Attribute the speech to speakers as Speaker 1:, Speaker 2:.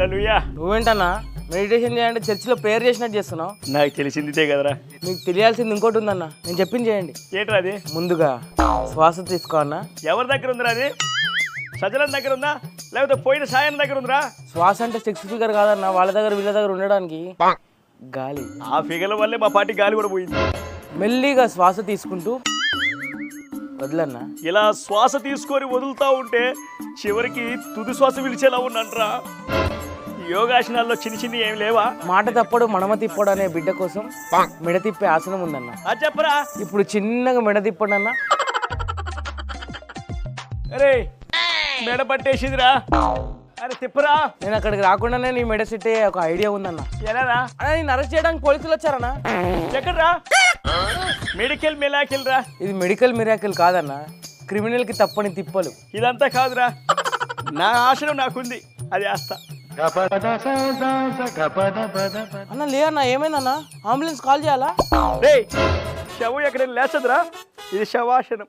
Speaker 1: హల్లెలూయా.
Speaker 2: నువ్వేంటన్నా meditation చేయండి చర్చిలో prayer చేసినట్టు చేస్తున్నావు.
Speaker 1: నాకు తెలిసిందితే కదరా.
Speaker 2: మీకు తెలియాల్సింది ఇంకోటి ఉందన్న, నేను చెప్పింది చేయండి.
Speaker 1: ఏంట్రా అది?
Speaker 2: ముందుగా శ్వాస తీసుకో అన్న.
Speaker 1: ఎవరి దగ్గర ఉందిరా అది? సజలం దగ్గర ఉందా లేకపోతే పోయిన సాయం దగ్గర ఉందిరా?
Speaker 2: శ్వాస అంటే సిక్స్ ఫిగర్ కాదన్న, వాళ్ళ దగ్గర వీళ్ళ దగ్గర ఉండడానికి గాలి.
Speaker 1: ఆ ఫిగర్ల వల్లే మా పార్టీ గాలి కూడా పోయింది.
Speaker 2: మెల్లిగా శ్వాస తీసుకుంటూ వదలన్నా.
Speaker 1: ఇలా శ్వాస తీసుకొని వదులుతా ఉంటే చివరికి తుది శ్వాస పిలిచేలా ఉన్నట్రా. యోగాసనాల్లో చిన్న చిన్న ఏం లేవా?
Speaker 2: మాట తప్పడు మడమ తిప్పడు అనే బిడ్డ కోసం మెడ తిప్పే ఆసనం ఉందన్న.
Speaker 1: అది చెప్పరా.
Speaker 2: ఇప్పుడు చిన్నగా మెడ తిప్పడు అన్న.
Speaker 1: అరే మెడ పట్టేసిందిరా. అరే తిప్పరా.
Speaker 2: నేను అక్కడికి రాకుండానే నీ మెడ సెట్ అయ్యే ఒక ఐడియా ఉందన్న.
Speaker 1: ఎలారా?
Speaker 2: నేను అరెస్ట్ చేయడానికి పోలీసులు వచ్చారన్నా.
Speaker 1: ఎక్కడ్రా? మెడికల్ మిరాకిల్ రా.
Speaker 2: ఇది మెడికల్ మిరాకిల్ కాదన్న, క్రిమినల్ కి తప్పని తిప్పలు.
Speaker 1: ఇదంతా కాదురా, నా ఆశనం నాకుంది, అది వేస్తా.
Speaker 2: అన్న లే అన్న, ఏమైందన్నా? అంబులెన్స్ కాల్ చేయాలా?
Speaker 1: రే శవం ఎక్కడ లేచదురా, ఇది శవాసనం.